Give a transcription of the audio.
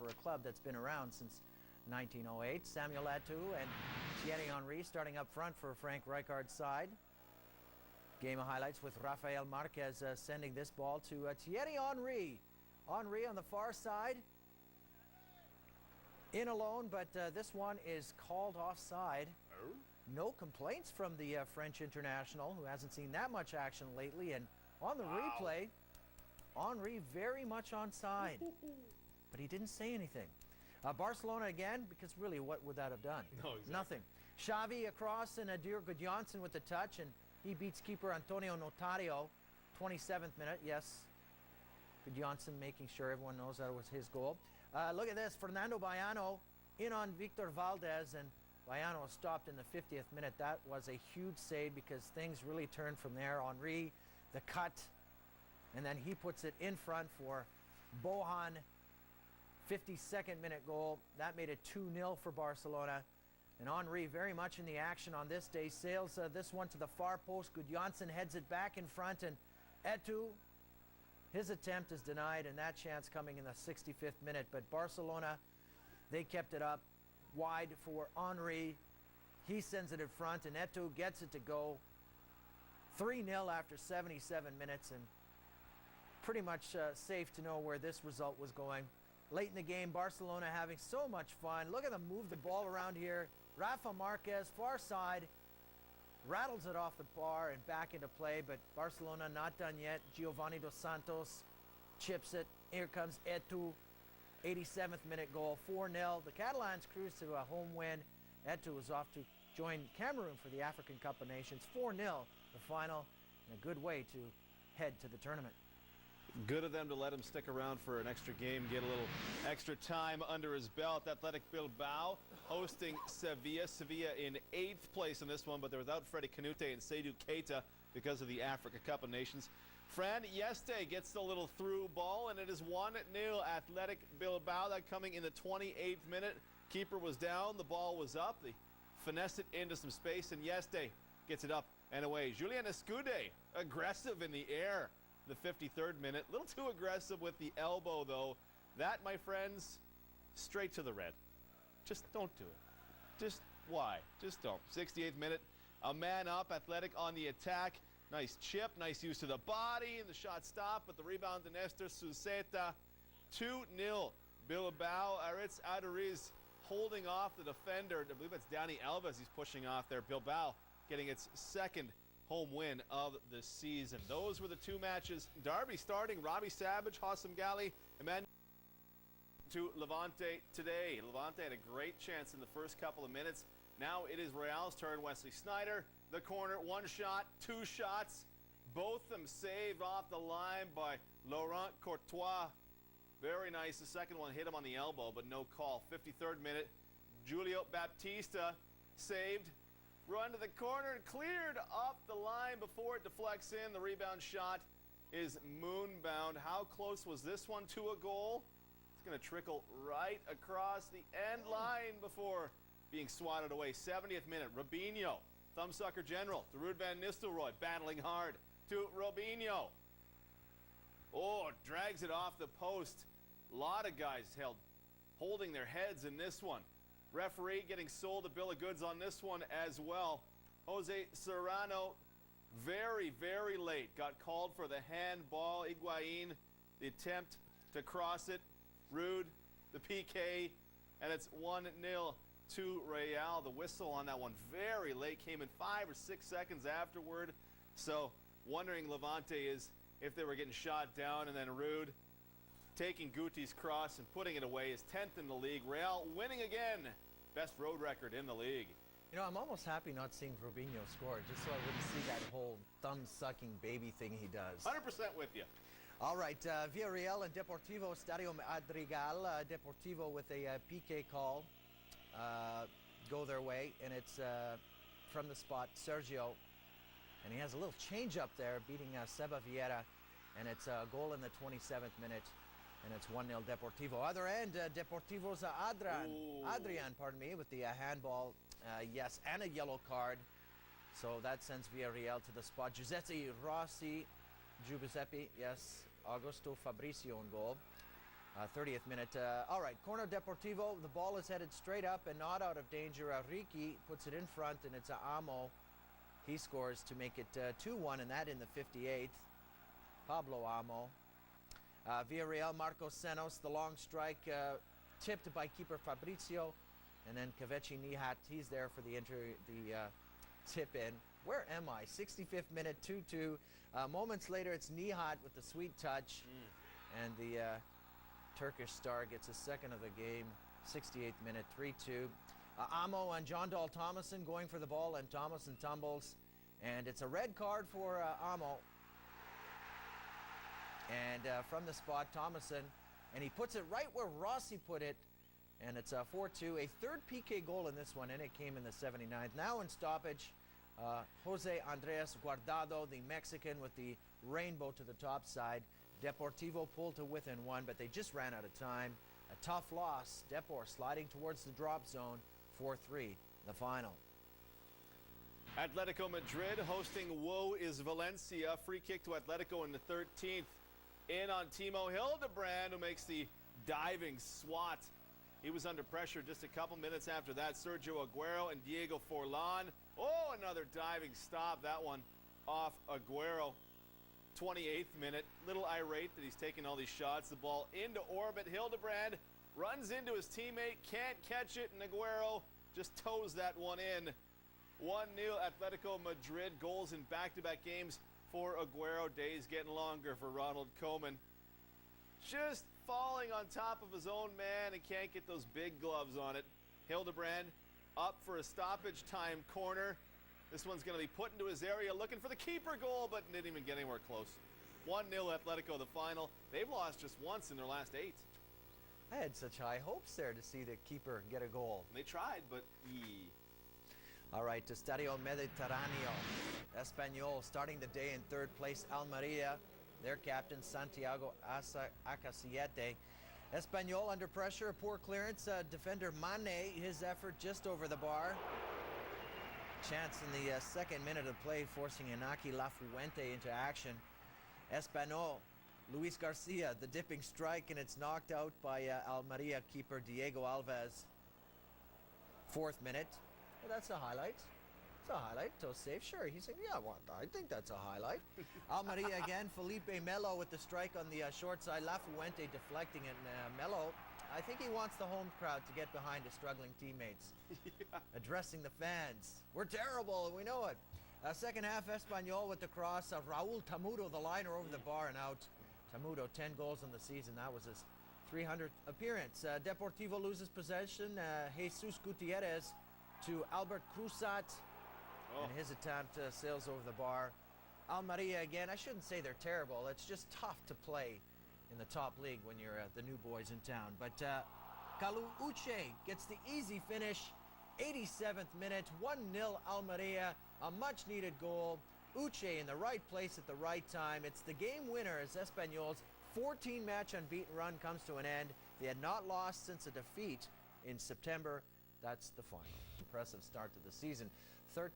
for a club that's been around since 1908. Samuel Eto'o and Thierry Henry starting up front for Frank Rijkaard's side. Game of highlights with Rafael Marquez sending this ball to Thierry Henry. Henry on the far side. In alone, but this one is called offside. No complaints from the French international, who hasn't seen that much action lately. And on the replay, Henry very much onside, but he didn't say anything. Barcelona again, because really, what would that have done? No, exactly. Nothing. Xavi across and Adir Gudjonsen with the touch, and he beats keeper Antonio Notario. 27th minute, yes. Gudjonsen making sure everyone knows that was his goal. Look at this, Fernando Baiano in on Victor Valdez, and Baiano stopped in the 50th minute. That was a huge save because things really turned from there. Henry, the cut, and then he puts it in front for Bohan. 52nd minute goal. That made it 2-0 for Barcelona. And Henry very much in the action on this day. Sails this one to the far post. Gudjonsen heads it back in front, and Eto'o, his attempt is denied, and that chance coming in the 65th minute. But Barcelona, they kept it up wide for Henry. He sends it in front, and Eto'o gets it to go. 3-0 after 77 minutes, and pretty much safe to know where this result was going. Late in the game, Barcelona having so much fun. Look at them move the ball around here. Rafa Marquez, far side, rattles it off the bar and back into play, but Barcelona not done yet. Giovanni Dos Santos chips it. Here comes Eto'o. 87th minute goal, 4-0. The Catalans cruise to a home win. Eto'o is off to join Cameroon for the African Cup of Nations. 4-0, the final, and a good way to head to the tournament. Good of them to let him stick around for an extra game, get a little extra time under his belt. Athletic Bilbao hosting Sevilla. Sevilla in 8th place in this one, but they're without Freddy Canute and Seydou Keita because of the Africa Cup of Nations. Fran Yeste gets the little through ball, and it is 1-0 Athletic Bilbao. That coming in the 28th minute. Keeper was down, the ball was up. They finesse it into some space, and Yeste gets it up and away. Julien Escude, aggressive in the air. The 53rd minute, a little too aggressive with the elbow, though. That, my friends, straight to the red. Just don't do it. Just why? Just don't. 68th minute, a man up, Athletic on the attack. Nice chip, nice use to the body, and the shot stopped, but the rebound to Nestor Suseta. 2-0 Bilbao. Aritz Aduriz holding off the defender. I believe it's Dani Alves he's pushing off there. Bilbao getting its second home win of the season. Those were the two matches. Derby starting, Robbie Savage, Hassam Ghali, Emmanuel to Levante today. Levante had a great chance in the first couple of minutes. Now it is Real's turn. Wesley Sneijder, the corner, one shot, two shots. Both of them saved off the line by Laurent Courtois. Very nice. The second one hit him on the elbow, but no call. 53rd minute, Julio Baptista saved. Run to the corner and cleared off the line before it deflects in. The rebound shot is moonbound. How close was this one to a goal? It's going to trickle right across the end line before being swatted away. 70th minute, Robinho, thumbsucker general, to Ruud van Nistelrooy, battling hard to Robinho. Oh, drags it off the post. A lot of guys holding their heads in this one. Referee getting sold a bill of goods on this one as well. Jose Serrano, very, very late. Got called for the handball. Higuain, the attempt to cross it. Ruud, the PK, and it's 1-0 to Real. The whistle on that one very late, came in 5 or 6 seconds afterward. So wondering Levante is if they were getting shot down, and then Ruud taking Guti's cross and putting it away is 10th in the league. Real winning again. Best road record in the league. You know, I'm almost happy not seeing Robinho score, just so I wouldn't see that whole thumb-sucking baby thing he does. 100% with you. All right, Villarreal and Deportivo Stadio Madrigal. Deportivo with a PK call go their way, and it's from the spot, Sergio. And he has a little change up there, beating Seba Vieira, and it's a goal in the 27th minute. And it's 1-0 Deportivo. Other end, Deportivo's Adrian, pardon me, with the handball, yes, and a yellow card. So that sends Villarreal to the spot. Giuseppe Rossi, yes, Augusto Fabricio on goal. 30th minute. All right, Corner Deportivo. The ball is headed straight up and not out of danger. Ricky puts it in front, and it's Amo. He scores to make it 2-1, and that in the 58th. Pablo Amo. Villarreal, Marcos Senos, the long strike tipped by keeper Fabrizio. And then Kavechi Nihat, he's there for the tip in. Where am I? 65th minute, 2-2. Moments later, it's Nihat with the sweet touch. And the Turkish star gets a second of the game. 68th minute, 3-2. Amo and John Dahl Thomason going for the ball, and Thomason tumbles. And it's a red card for Amo. And from the spot, Thomason, and he puts it right where Rossi put it, and it's 4-2. A third PK goal in this one, and it came in the 79th. Now in stoppage, Jose Andres Guardado, the Mexican with the rainbow to the top side. Deportivo pulled to within one, but they just ran out of time. A tough loss. Depor sliding towards the drop zone. 4-3, the final. Atletico Madrid hosting Woe is Valencia. Free kick to Atletico in the 13th. In on Timo Hildebrand, who makes the diving swat. He was under pressure just a couple minutes after that. Sergio Aguero and Diego Forlan. Oh, another diving stop. That one off Aguero. 28th minute. Little irate that he's taking all these shots. The ball into orbit. Hildebrand runs into his teammate. Can't catch it. And Aguero just toes that one in. 1-0 Atletico Madrid. Goals in back-to-back games for Aguero. Days getting longer for Ronald Koeman. Just falling on top of his own man and can't get those big gloves on it. Hildebrand up for a stoppage time corner. This one's going to be put into his area looking for the keeper goal, but didn't even get anywhere close. 1-0 Atletico, the final. They've lost just once in their last 8. I had such high hopes there to see the keeper get a goal. They tried, but All right, to Estadio Mediterraneo. Espanyol starting the day in third place. Almeria, their captain, Santiago Acasiete. Espanyol under pressure, a poor clearance. Defender Mane, his effort just over the bar. Chance in the second minute of play, forcing Inaki Lafuente into action. Espanyol, Luis Garcia, the dipping strike, and it's knocked out by Almeria keeper Diego Alves. 4th minute. Well, that's a highlight. It's a highlight. So safe, sure. He said, yeah, well, I think that's a highlight. Almeria again. Felipe Melo with the strike on the short side. Lafuente deflecting it. And Melo, I think he wants the home crowd to get behind his struggling teammates. Addressing the fans. We're terrible, and we know it. Second half, Espanyol with the cross. Raul Tamudo, the liner over the bar and out. Tamudo, 10 goals on the season. That was his 300th appearance. Deportivo loses possession. Jesus Gutierrez to Albert Cruzat. And his attempt sails over the bar. Almeria again. I shouldn't say they're terrible. It's just tough to play in the top league when you're the new boys in town. But Kalu Uche gets the easy finish. 87th minute. 1-0 Almeria. A much-needed goal. Uche in the right place at the right time. It's the game winner as Espanyol's 14-match unbeaten run comes to an end. They had not lost since a defeat in September. That's the final. Impressive start to the season.